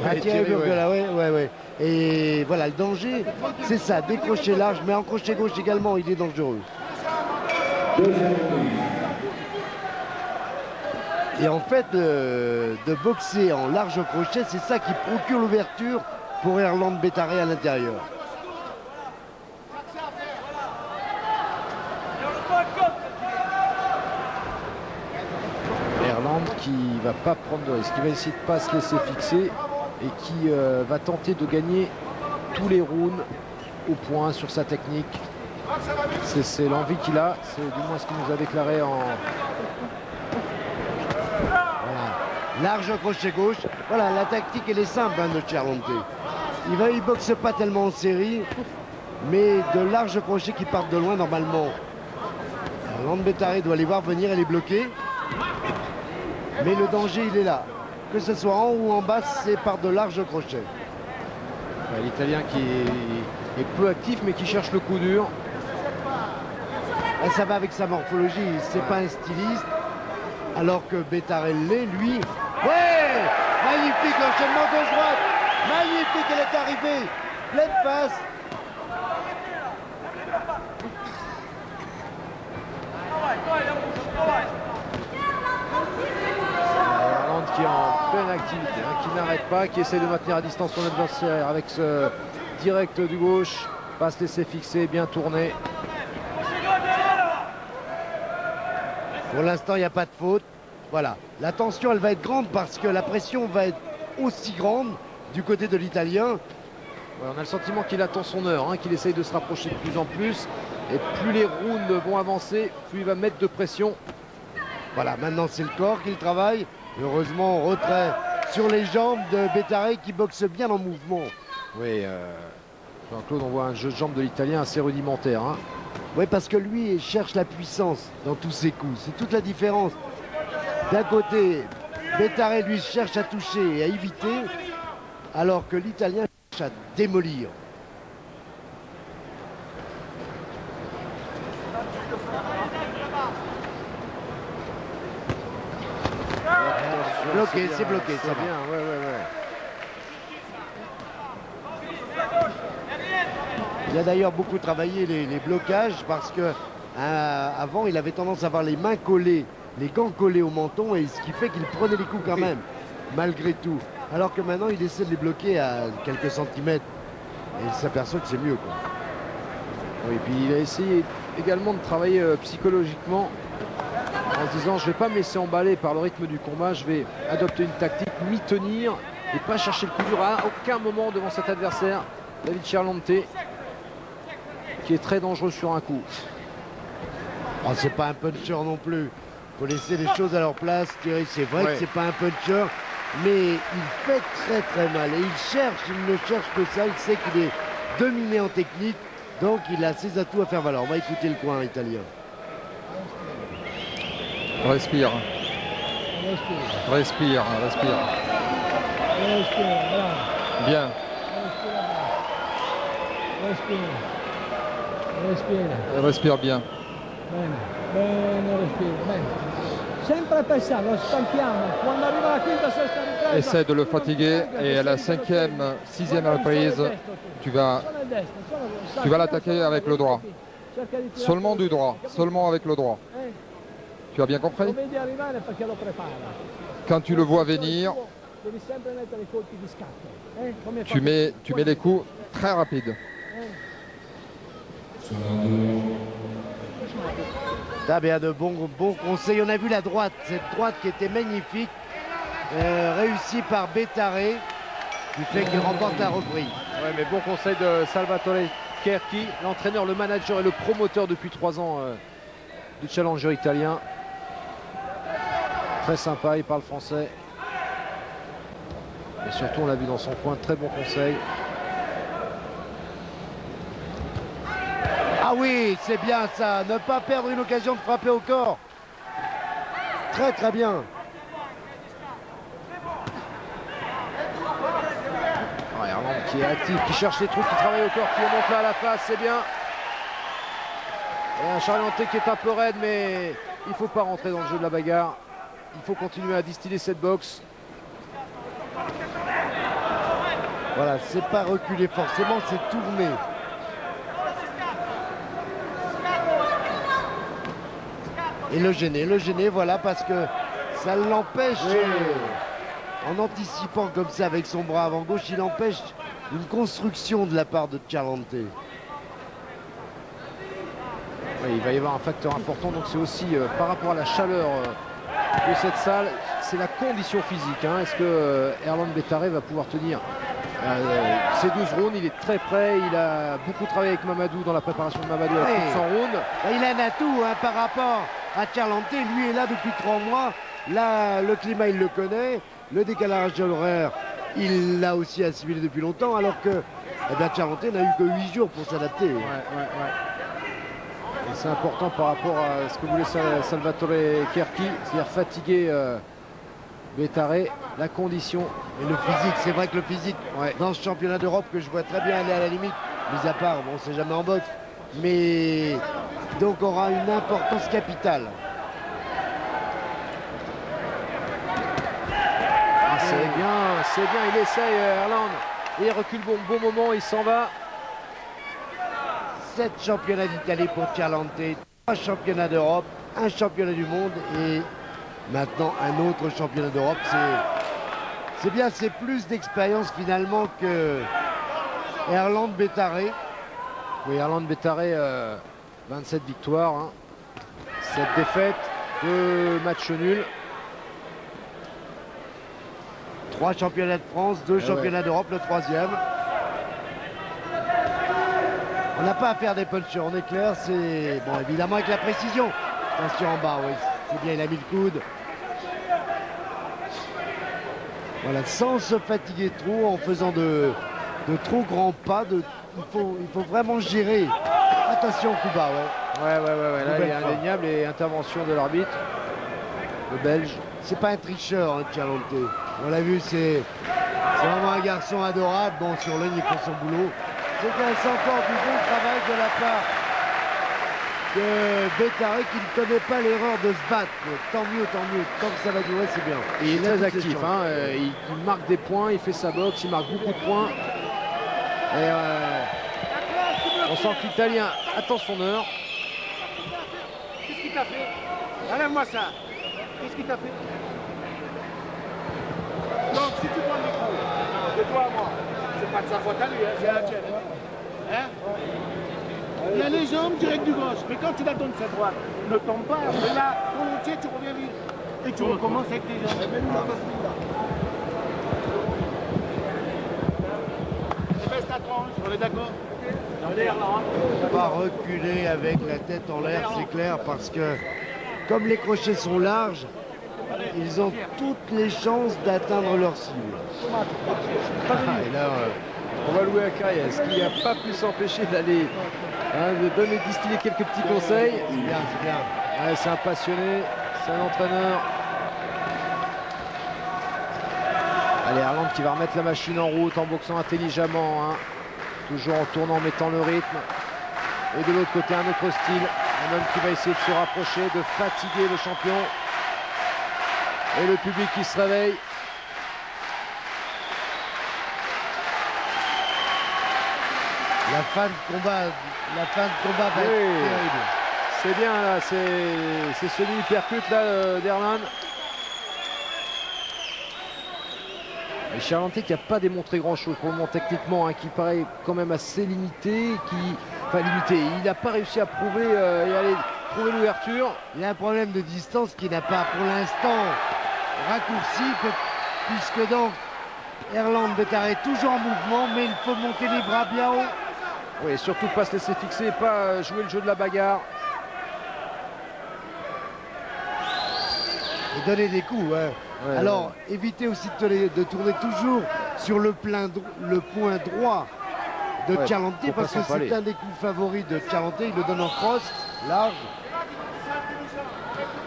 Ah, Thierry, voilà, ouais. Et voilà, le danger, c'est ça, décrocher large, mais en crochet gauche également, il est dangereux. Et en fait, de boxer en large crochet, c'est ça qui procure l'ouverture pour Erland Bétaré à l'intérieur. Erland qui va pas prendre de risque, qui va essayer de pas se laisser fixer et qui va tenter de gagner tous les rounds au point sur sa technique. C'est l'envie qu'il a, c'est du moins ce qu'il nous a déclaré en... Large crochet gauche. Voilà, la tactique, elle est simple de Charlante. Il boxe pas tellement en série, mais de larges crochets qui partent de loin normalement. Erland Bétaré doit les voir venir, elle est bloquée. Mais le danger, il est là. Que ce soit en haut ou en bas, c'est par de larges crochets. L'Italien qui est peu actif, mais qui cherche le coup dur. Et ça va avec sa morphologie, c'est pas un styliste. Alors que Bétaré l'est, lui. Ouais, magnifique l'enchaînement gauche-droite. Magnifique, elle est arrivée. Pleine face. Erland qui est en pleine activité, qui n'arrête pas, qui essaie de maintenir à distance son adversaire avec ce direct du gauche. Pas se laisser fixer, bien tourné. Pour l'instant, il n'y a pas de faute. Voilà, la tension, elle va être grande parce que la pression va être aussi grande du côté de l'Italien. Ouais, on a le sentiment qu'il attend son heure, qu'il essaye de se rapprocher de plus en plus. Et plus les rounds vont avancer, plus il va mettre de pression. Voilà, maintenant c'est le corps qu'il travaille. Heureusement, retrait sur les jambes de Bétaré qui boxe bien en mouvement. Oui, Jean-Claude, on voit un jeu de jambes de l'Italien assez rudimentaire. Oui, parce que lui, il cherche la puissance dans tous ses coups. C'est toute la différence. D'un côté, Bétaré, lui, cherche à toucher et à éviter, alors que l'Italien cherche à démolir. Bloqué, c'est bloqué, ça va. Bien, ouais. Il a d'ailleurs beaucoup travaillé les blocages parce que avant il avait tendance à avoir les mains collées, les gants collés au menton, et ce qui fait qu'il prenait les coups quand même, malgré tout. Alors que maintenant il essaie de les bloquer à quelques centimètres et il s'aperçoit que c'est mieux, quoi. Oui, puis il a essayé également de travailler psychologiquement en se disant je vais pas me laisser emballer par le rythme du combat, je vais adopter une tactique, m'y tenir et pas chercher le coup dur à aucun moment devant cet adversaire, David Charlante, qui est très dangereux sur un coup. Oh, c'est pas un puncher non plus. Faut laisser les choses à leur place, Thierry. C'est vrai que c'est pas un puncher, mais il fait très mal. Et il ne cherche que ça. Il sait qu'il est dominé en technique, donc il a ses atouts à faire valoir. On va écouter le coin italien. Respire. Bien. Respire bien. Essaie de le fatiguer et à la 5e, 6e reprise, tu vas l'attaquer avec le droit. Seulement du droit, seulement avec le droit. Tu as bien compris? Quand tu le vois venir, tu mets les coups très rapides. T'as bien de bons conseils. On a vu la droite, cette droite qui était magnifique, réussie par Bétaré, qui fait qu'il remporte la reprise. Ouais, mais bon conseil de Salvatore Cherchi, l'entraîneur, le manager et le promoteur depuis 3 ans du challenger italien. Très sympa, il parle français. Et surtout, on l'a vu dans son coin, très bon conseil. Ah oui, c'est bien ça, ne pas perdre une occasion de frapper au corps. Très bien. Erland qui est actif, qui cherche les trous, qui travaille au corps, qui remonte là à la face, c'est bien. Et un Charlante qui est un peu raide, mais il ne faut pas rentrer dans le jeu de la bagarre. Il faut continuer à distiller cette boxe. Voilà, c'est pas reculer forcément, c'est tourner. Et le gêner, voilà, parce que ça l'empêche, en anticipant comme ça avec son bras avant gauche, il empêche une construction de la part de Ciarlante. Oui, il va y avoir un facteur important, donc c'est aussi par rapport à la chaleur de cette salle, c'est la condition physique. Hein. Est-ce que Erland Betaré va pouvoir tenir ces 12 rounds? Il est très près, il a beaucoup travaillé avec Mamadou dans la préparation de Mamadou à plus de 100 rounds. Il a un atout hein, par rapport à Ciarlante, lui est là depuis 3 mois. Là, le climat, il le connaît. Le décalage de l'horaire, il l'a aussi assimilé depuis longtemps, alors que Ciarlante n'a eu que 8 jours pour s'adapter. C'est important par rapport à ce que voulait Salvatore Cherchi, c'est-à-dire fatiguer Betaré, la condition. Et le physique, c'est vrai que le physique, dans ce championnat d'Europe que je vois très bien aller à la limite, mis à part, bon, c'est jamais en boxe, mais donc aura une importance capitale. C'est bien, il essaye Erland, et il recule bon moment, il s'en va. 7 championnats d'Italie pour Ciarlante, 3 championnats d'Europe, un championnat du monde et maintenant un autre championnat d'Europe. C'est bien, c'est plus d'expérience finalement que Erland Betaré. Oui, Erland Betaré, 27 victoires, hein. 7 défaites, 2 matchs nuls. 3 championnats de France, 2 championnats d'Europe, le 3e. On n'a pas à faire des punchers, on est clair, c'est bon évidemment avec la précision. Attention en bas, oui, c'est bien, il a mis le coude. Voilà, sans se fatiguer trop, en faisant de trop grands pas, il faut vraiment gérer. Attention au coup bas, ouais. Là il est indéniable et intervention de l'arbitre, le Belge. C'est pas un tricheur, hein, Ciarlante. On l'a vu, c'est vraiment un garçon adorable. Bon, sur l'œil, il fait son boulot. C'est encore du bon travail de la part de Betaré qui ne connaît pas l'erreur de se battre. Tant mieux. Tant que ça va durer, c'est bien. Et il est très actif. Hein, il marque des points, il fait sa boxe, il marque beaucoup de points. Et on sent que l'Italien attend son heure. Qu'est-ce qu'il t'a fait? Enlève-moi ça. Qu'est-ce qu'il t'a fait? Donc, si tu prends des coups de toi à moi, c'est pas de sa faute à lui, hein, c'est la tienne. Hein? Il y a les jambes direct du gauche, mais quand tu la donnes sa droite, ne tombe pas. Mais là, volontiers, tu reviens vite. Et tu recommences avec tes jambes. Et baisse ta tranche, on est d'accord? On ne pas reculer avec la tête en l'air, c'est clair, parce que comme les crochets sont larges, ils ont toutes les chances d'atteindre leur cible. Et là, on va louer à Carriès, qui n'a pas pu s'empêcher d'aller de donner, distiller quelques petits conseils. C'est bien, c'est bien. Ouais, c'est un passionné, c'est un entraîneur. Allez, Erland qui va remettre la machine en route en boxant intelligemment, hein. Toujours en tournant, en mettant le rythme. Et de l'autre côté, un autre style. Un homme qui va essayer de se rapprocher, de fatiguer le champion. Et le public qui se réveille. La fin de combat va être terrible. C'est bien là, c'est celui hypercute là d'Erland. Et Ciarlante qui n'a pas démontré grand chose pour le moment techniquement, hein, qui paraît quand même assez limité, il n'a pas réussi à prouver prouver l'ouverture. Il y a un problème de distance qui n'a pas pour l'instant raccourci, puisque donc Erland Betaré est toujours en mouvement, mais il faut monter les bras bien haut. Oui, surtout pas se laisser fixer, pas jouer le jeu de la bagarre. Et donner des coups, hein. Ouais, alors évitez aussi de tourner toujours sur le point droit de Ciarlante, parce que c'est un des coups favoris de Ciarlante. Il le donne en crosse, large.